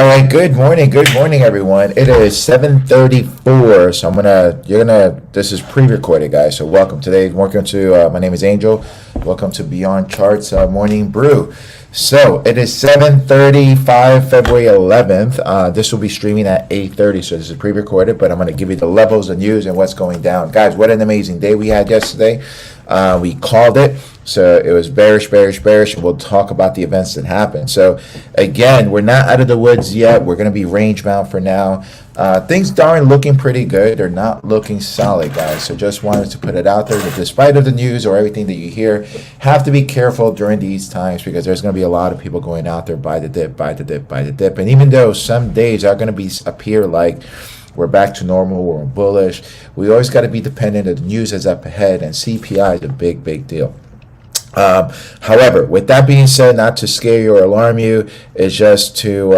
All right, good morning, everyone. It is 7:34, so this is pre-recorded, guys, so welcome. My name is Angel. Welcome to Beyond Charts Morning Brew. So, it is 7:35, February 11th. This will be streaming at 8:30, so this is pre-recorded, but I'm going to give you the levels, the news, and what's going down. Guys, what an amazing day we had yesterday. We called it. So it was bearish, and we'll talk about the events that happened. So again, we're not out of the woods yet. We're going to be range bound for now. Things aren't looking pretty good. They're not looking solid, guys. So just wanted to put it out there that despite of the news or everything that you hear, have to be careful during these times because there's going to be a lot of people going out there, buy the dip. And even though some days are going to appear like we're back to normal, we're bullish, we always got to be dependent on the news that's up ahead, and CPI is a big deal. However, with that being said, not to scare you or alarm you, it's just to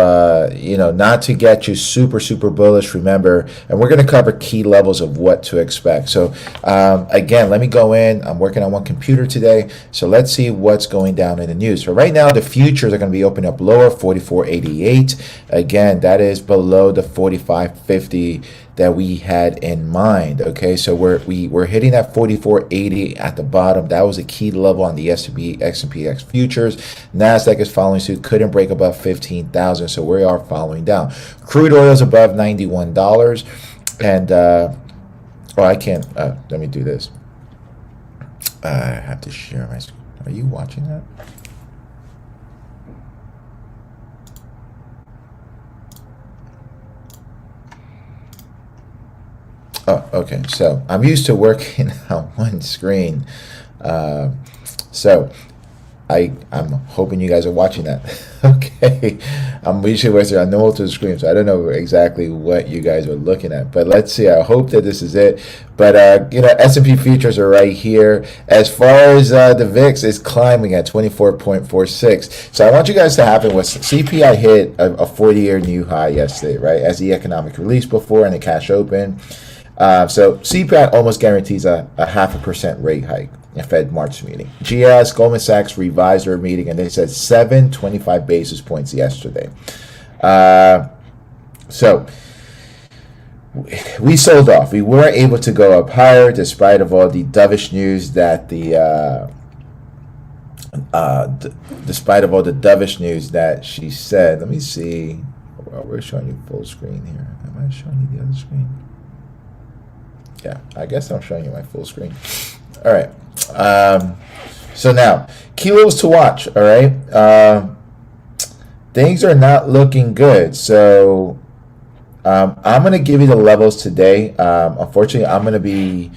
not to get you super bullish. Remember, and we're going to cover key levels of what to expect. So again, let me go in. I'm working on one computer today, so let's see what's going down in the news. So right now, the futures are going to be opening up lower, 44.88. Again, that is below the 45.50 that we had in mind. Okay, so we're hitting that 44.80 at the bottom. That was a key level on the S&P X futures. Nasdaq is following suit, couldn't break above 15,000, so we are following down. Crude oil is above $91, and I can't. Let me do this. I have to share my screen. Are you watching that? Oh, okay. So I'm used to working on one screen. So I'm hoping you guys are watching that. Okay. I'm usually working on multiple screens, so I don't know exactly what you guys are looking at. But let's see. I hope that this is it. But S&P futures are right here. As far as the VIX is climbing at 24.46. So I want you guys to happen with CPI hit a 40-year new high yesterday, right? As the economic release before and the cash open. So CPI almost guarantees a 0.5% rate hike in Fed March meeting. GS, Goldman Sachs revised their meeting, and they said 725 basis points yesterday. So we sold off. We weren't able to go up higher despite of all the dovish news that she said. Let me see. Well, we're showing you full screen here. Am I showing you the other screen? Yeah, I guess I'm showing you my full screen. All right. So now, key levels to watch. All right. Things are not looking good. So I'm going to give you the levels today. Unfortunately, I'm going to be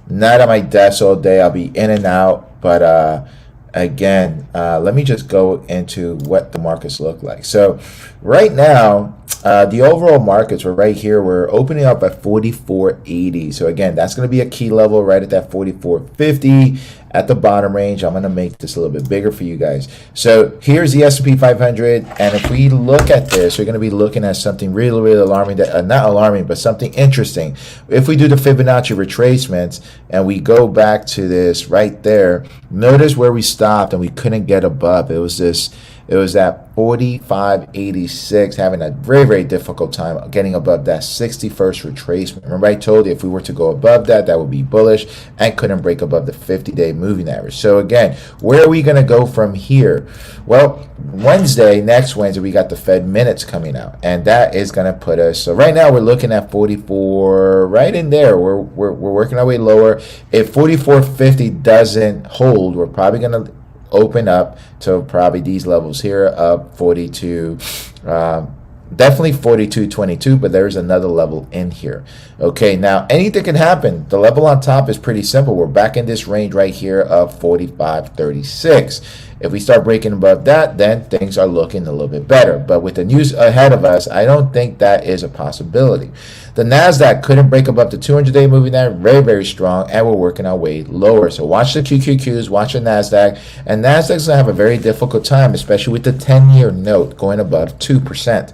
not at my desk all day. I'll be in and out. But again, let me just go into what the markets look like. So right now, the overall markets are right here. We're opening up at 44.80. So again, that's going to be a key level right at that 44.50 at the bottom range. I'm going to make this a little bit bigger for you guys. So here's the S&P 500. And if we look at this, we're going to be looking at something really alarming, that not alarming, but something interesting. If we do the Fibonacci retracements and we go back to this right there, notice where we stopped and we couldn't get above. It was at 45.86, having a very difficult time getting above that 61st retracement. Remember, I told you if we were to go above that, that would be bullish and couldn't break above the 50-day moving average. So again, where are we going to go from here? Well, next Wednesday, we got the Fed minutes coming out, and that is going to put us. So right now, we're looking at 44, right in there. We're working our way lower. If 44.50 doesn't hold, we're probably going to open up to probably these levels here, up 42, definitely 42.22, but there's another level in here. Okay, now anything can happen. The level on top is pretty simple. We're back in this range right here of 45.36. If we start breaking above that, then things are looking a little bit better. But with the news ahead of us, I don't think that is a possibility. The Nasdaq couldn't break above the 200-day moving average, very strong, and we're working our way lower. So watch the QQQs, watch the Nasdaq, and Nasdaq's gonna have a very difficult time, especially with the 10-year note going above 2%.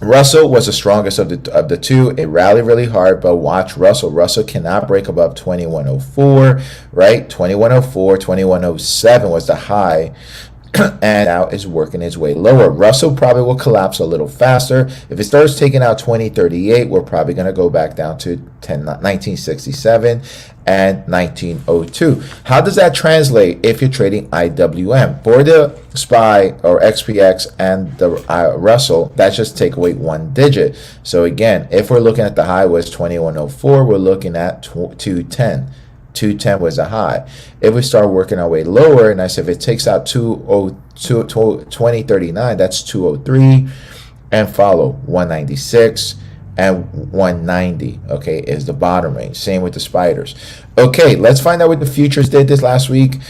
Russell was the strongest of the two. It rallied really hard, but watch Russell. Russell cannot break above 2104, right? 2104, 2107 was the high. and now is working its way lower. Russell probably will collapse a little faster. If it starts taking out 2038, we're probably going to go back down to 1967 and 1902. How does that translate if you're trading IWM? For the SPY or XPX and the Russell, that's just take away one digit. So again, if we're looking at the high was 2104, we're looking at 210. 210 was a high. If we start working our way lower, and I said if it takes out 2039, that's 203, and follow 196 and 190. Okay, is the bottom range. Same with the spiders. Okay, let's find out what the futures did this last week.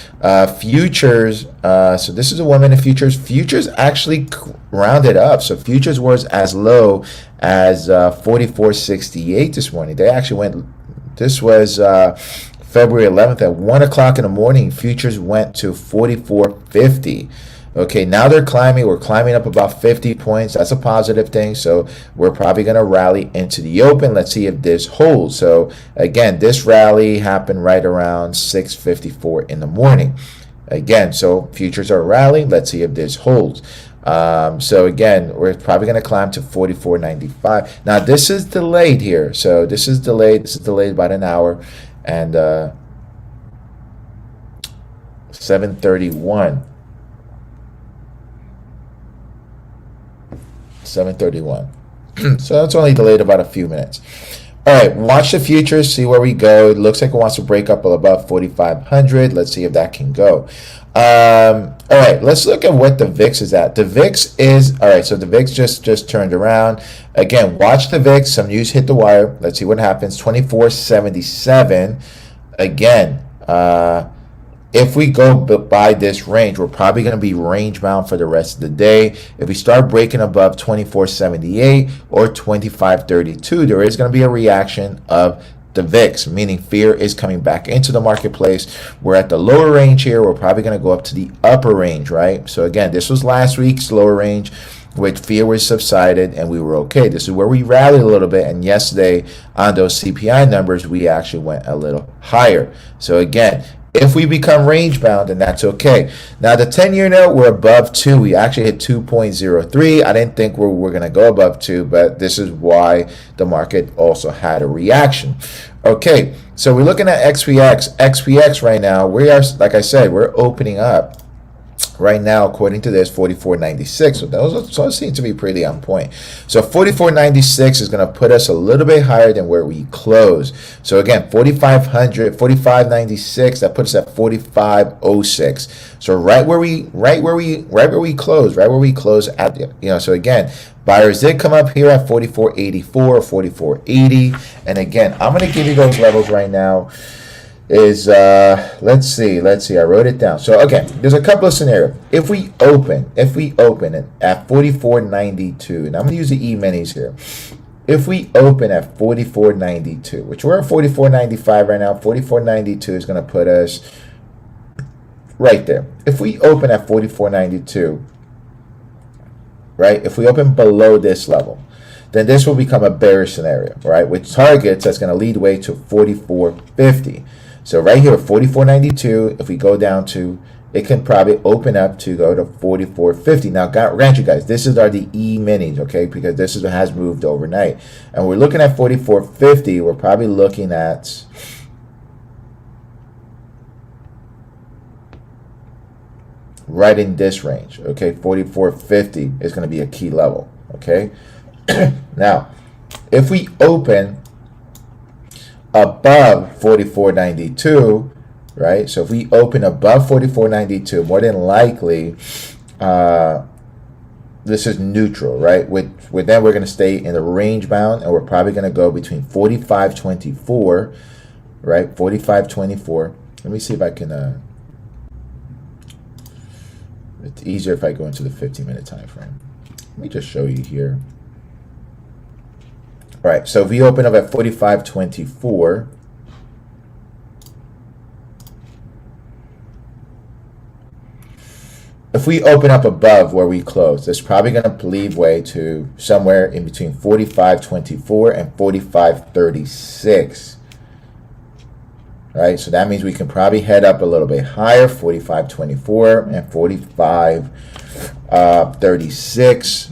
Futures. So this is a 1 minute futures. Futures actually rounded up. So futures was as low as 44.68 this morning. They actually went. This was February 11th at 1 o'clock in the morning. Futures went to 44.50. Okay, now they're climbing. We're climbing up about 50 points. That's a positive thing. So we're probably going to rally into the open. Let's see if this holds. So again, this rally happened right around 6:54 in the morning. Again, so futures are rallying. Let's see if this holds. So again, we're probably going to climb to 44.95. Now this is delayed here. So this is delayed. This is delayed about an hour. And 7:31. 7:31. So that's only delayed about a few minutes. All right, watch the futures, see where we go. It looks like it wants to break up above 4,500. Let's see if that can go. All right, let's look at what the VIX is at. The VIX is, all right, so the VIX just turned around. Again, watch the VIX. Some news hit the wire. Let's see what happens. 24.77. Again, if we go by this range, we're probably going to be range bound for the rest of the day. If we start breaking above 24.78 or 25.32, there is going to be a reaction of the VIX, meaning fear is coming back into the marketplace. We're at the lower range here. We're probably going to go up to the upper range, right? So again, this was last week's lower range, which fear was subsided and we were okay. This is where we rallied a little bit, and yesterday on those CPI numbers, we actually went a little higher. So again, if we become range bound, then that's okay. Now the 10-year note, we're above 2. We actually hit 2.03. I didn't think we're going to go above 2, but this is why the market also had a reaction. Okay, so we're looking at XPX. XPX right now, we are, like I said, we're opening up right now, according to this, 44.96. So those seem to be pretty on point. So 44.96 is going to put us a little bit higher than where we close. So again, 4,500, 45.96. That puts us at 45.06. So right where we close at the, So again, buyers did come up here at 44.84 or 44.80. And again, I'm going to give you those levels right now. Is let's see, I wrote it down. So okay, there's a couple of scenarios. If we open at 44.92, and I'm gonna use the E-minis here. If we open at 44.92, which we're at 44.95 right now, 44.92 is gonna put us right there. If we open at 44.92, right? If we open below this level, then this will become a bearish scenario, right? With targets that's gonna lead way to 44.50. So right here, 44.92, if we go down to, it can probably open up to go to 44.50. Now, grant you guys, this are the E-minis, okay? Because this has moved overnight. And we're looking at 44.50. We're probably looking at right in this range, okay? 44.50 is going to be a key level, okay? Now, if we open above 44.92, right? So if we open above 44.92, more than likely, this is neutral, right? With then we're going to stay in the range bound, and we're probably going to go between 45.24, right? 45.24. Let me see if I can. It's easier if I go into the 15-minute time frame. Let me just show you here. All right, so if we open up at 45.24, if we open up above where we close, it's probably going to leave way to somewhere in between 45.24 and 45.36. right? So that means we can probably head up a little bit higher, 45.24 and 45.36,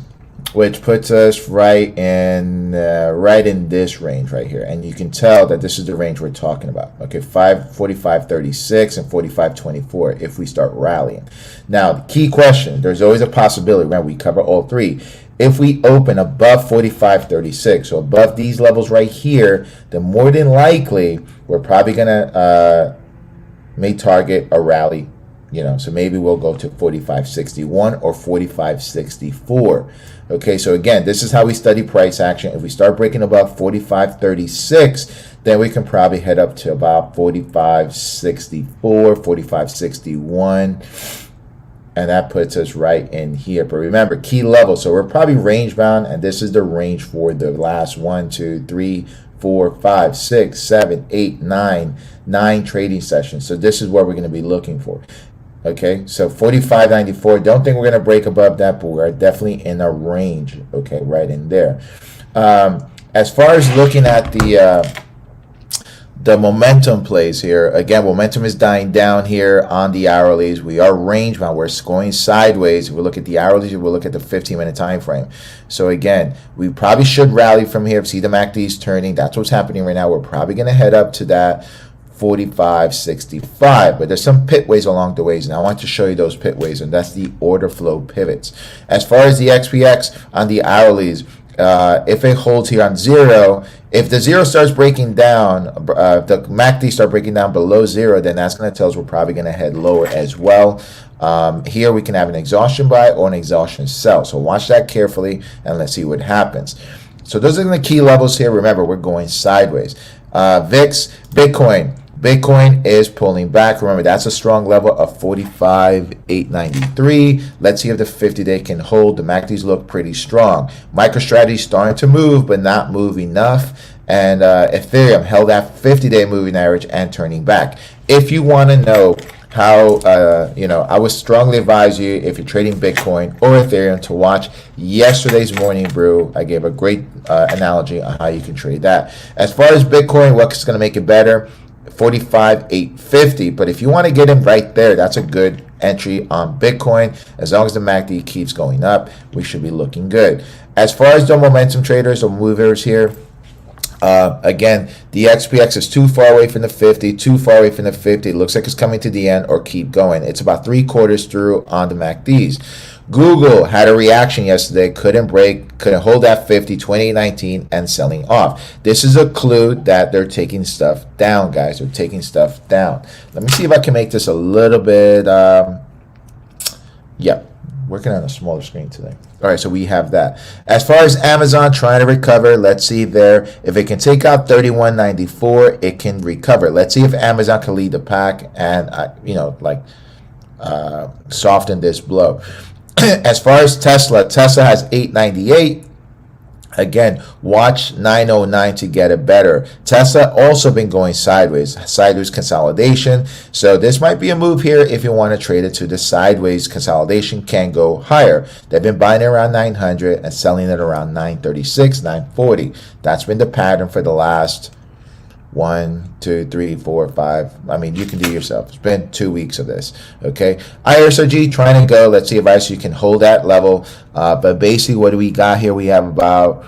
which puts us right in this range right here. And you can tell that this is the range we're talking about. Okay, 45.36 and 45.24 if we start rallying. Now, the key question, there's always a possibility, when we cover all three. If we open above 45.36, so above these levels right here, then more than likely we're probably gonna may target a rally, so maybe we'll go to 45.61 or 45.64. Okay, so again, this is how we study price action. If we start breaking above 45.36, then we can probably head up to about 45.64, 45.61. And that puts us right in here. But remember, key level. So we're probably range bound, and this is the range for the last 1, 2, 3, 4, 5, 6, 7, 8, 9 trading sessions. So this is what we're going to be looking for. Okay, so 45.94. Don't think we're going to break above that, but we're definitely in a range. Okay, right in there. As far as looking at the momentum plays here, again, momentum is dying down here on the hourlies. We are range bound. We're going sideways. If we look at the hourlies, we look at the 15-minute time frame. So again, we probably should rally from here. See the MACDs turning. That's what's happening right now. We're probably going to head up to that 45.65, but there's some pitways along the ways, and I want to show you those pitways, and that's the order flow pivots. As far as the XPX on the hourlies, if it holds here on 0, if the 0 starts breaking down, the MACD start breaking down below 0, then that's going to tell us we're probably going to head lower as well. Here we can have an exhaustion buy or an exhaustion sell. So watch that carefully and let's see what happens. So those are the key levels here. Remember, we're going sideways. VIX, Bitcoin is pulling back. Remember, that's a strong level of 45,893. Let's see if the 50-day can hold. The MACDs look pretty strong. MicroStrategy starting to move, but not move enough. And Ethereum held that 50-day moving average and turning back. If you want to know how, I would strongly advise you, if you're trading Bitcoin or Ethereum, to watch yesterday's morning brew. I gave a great analogy on how you can trade that. As far as Bitcoin, what's going to make it better? 45,850. But if you want to get in right there, that's a good entry on Bitcoin. As long as the MACD keeps going up, we should be looking good. As far as the momentum traders or movers here, again, the XPX is too far away from the 50, too far away from the 50. It looks like it's coming to the end or keep going. It's about 3/4 through on the MACDs. Google had a reaction yesterday, couldn't hold that 50, 28.19 and selling off. This is a clue that they're taking stuff down, guys. They're taking stuff down. Let me see if I can make this a little bit, working on a smaller screen today. All right, so we have that. As far as Amazon trying to recover, let's see there. If it can take out 31.94, it can recover. Let's see if Amazon can lead the pack and, soften this blow. As far as Tesla has 898. Again, watch 909 to get it better. Tesla also been going sideways consolidation. So this might be a move here if you want to trade it to the sideways consolidation, can go higher. They've been buying it around 900 and selling it around 936, 940. That's been the pattern for the last 1, 2, 3, 4, 5. I mean, you can do yourself. It's been 2 weeks of this. Okay. ISRG trying to go. Let's see if ISRG can hold that level. But basically, what do we got here? We have about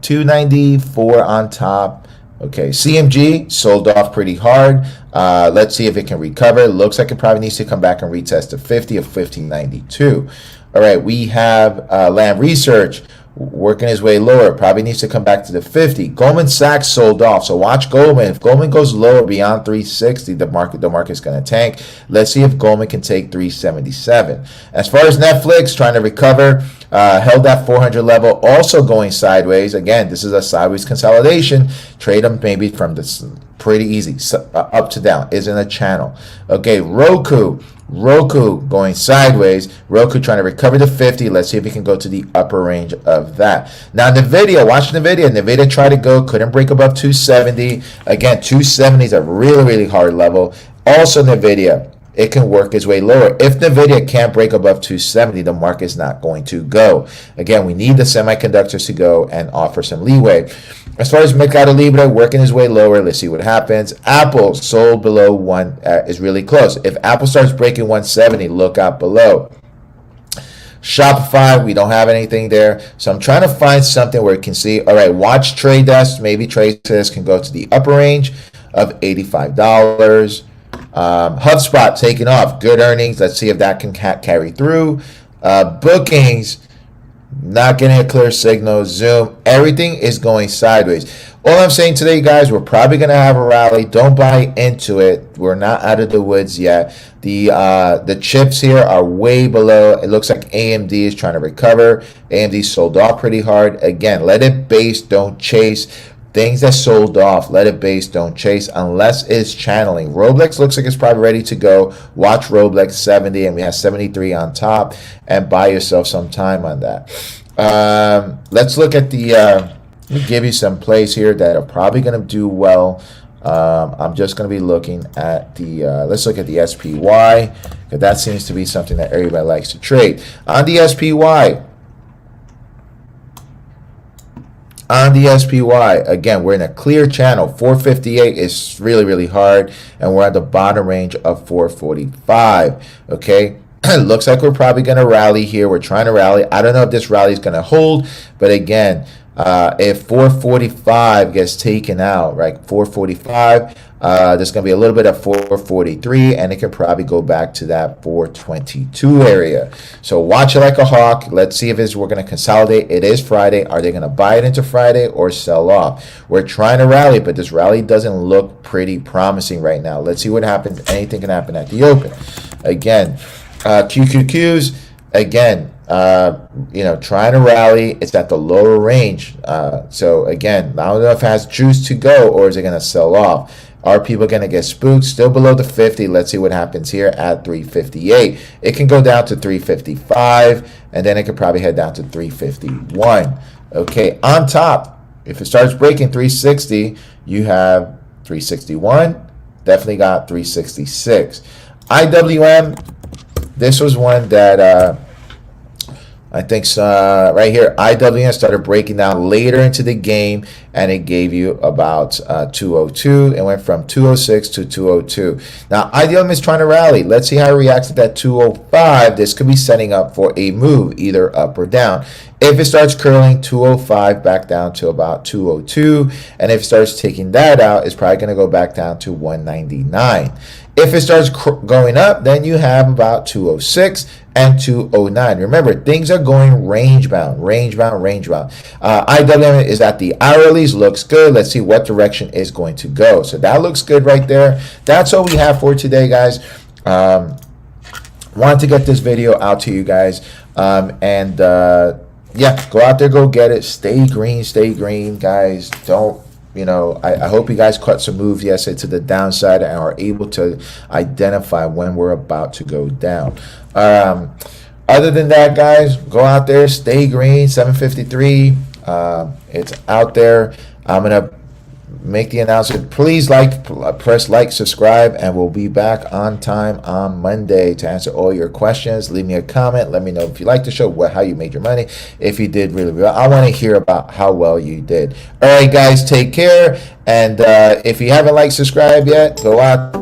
294 on top. Okay. CMG sold off pretty hard. Let's see if it can recover. Looks like it probably needs to come back and retest the 50 of 1592. All right. We have Lam Research working his way lower, probably needs to come back to the 50. Goldman Sachs sold off, so watch Goldman. If Goldman goes lower beyond 360, the market's going to tank. Let's see if Goldman can take 377. As far as Netflix trying to recover, held that 400 level, also going sideways. Again, this is a sideways consolidation. Trade them maybe from this pretty easy, up to down, is in a channel. Okay, Roku going sideways. Roku trying to recover to 50. Let's see if we can go to the upper range of that. Now NVIDIA, watch NVIDIA. NVIDIA tried to go, couldn't break above 270. Again, 270 is a really, really hard level. Also NVIDIA, it can work its way lower. If NVIDIA can't break above 270, the market's not going to go. Again, we need the semiconductors to go and offer some leeway. As far as Mercado Libre, working his way lower. Let's see what happens. Apple sold below 1, is really close. If Apple starts breaking 170, look out below. Shopify, we don't have anything there. So I'm trying to find something where you can see, all right, watch Trade Desk. Maybe Trade Desk can go to the upper range of $85. HubSpot taking off. Good earnings. Let's see if that can carry through. Bookings, not getting a clear signal. Zoom, everything is going sideways. All I'm saying today, guys, we're probably going to have a rally. Don't buy into it. We're not out of the woods yet. The chips here are way below. It looks like AMD is trying to recover. AMD sold off pretty hard. Again, let it base, don't chase. Things that sold off, let it base, don't chase unless it's channeling. Roblox looks like it's probably ready to go. Watch Roblox 70, and we have 73 on top, and buy yourself some time on that. Let's look at the, let me give you some plays here that are probably going to do well. I'm just going to be looking at the, let's look at the SPY, because that seems to be something that everybody likes to trade. On the SPY, again, we're in a clear channel. 458 is really, really hard, and we're at the bottom range of 445. Okay, looks like we're probably going to rally here. We're trying to rally. I don't know if this rally is going to hold, but again, if 445 gets taken out, right, 445, there's going to be a little bit of 443, and it can probably go back to that 422 area. So watch it like a hawk. Let's see if we're going to consolidate. It is Friday. Are they going to buy it into Friday or sell off? We're trying to rally, but this rally doesn't look pretty promising right now. Let's see what happens. Anything can happen at the open. Again, QQQs, again, trying to rally. It's at the lower range. So again, I don't know if it has juice to go or is it going to sell off. Are people going to get spooked? Still below the 50. Let's see what happens here at 358. It can go down to 355, and then it could probably head down to 351. Okay, on top, if it starts breaking 360, you have 361. Definitely got 366. IWM, this was one that I think right here, IWM started breaking down later into the game, and it gave you about 202. It went from 206 to 202. Now, IWM is trying to rally. Let's see how it reacts to that 205. This could be setting up for a move, either up or down. If it starts curling 205 back down to about 202, and if it starts taking that out, it's probably going to go back down to 199. If it starts going up, then you have about 206 and 209. Remember, things are going range bound. IWM is at the hourlies, looks good. Let's see what direction is going to go. So that looks good right there. That's all we have for today, guys. Wanted to get this video out to you guys. Yeah, go out there, go get it. Stay green, guys. Don't. I hope you guys caught some moves yesterday to the downside and are able to identify when we're about to go down. Other than that, guys, go out there, stay green. 753. It's out there. I'm gonna make the announcement. Please press like, subscribe, and we'll be back on time on Monday to answer all your questions. Leave me a comment. Let me know if you like the show, how you made your money. If you did really well, I want to hear about how well you did. All right, guys, take care. And if you haven't subscribed yet, go out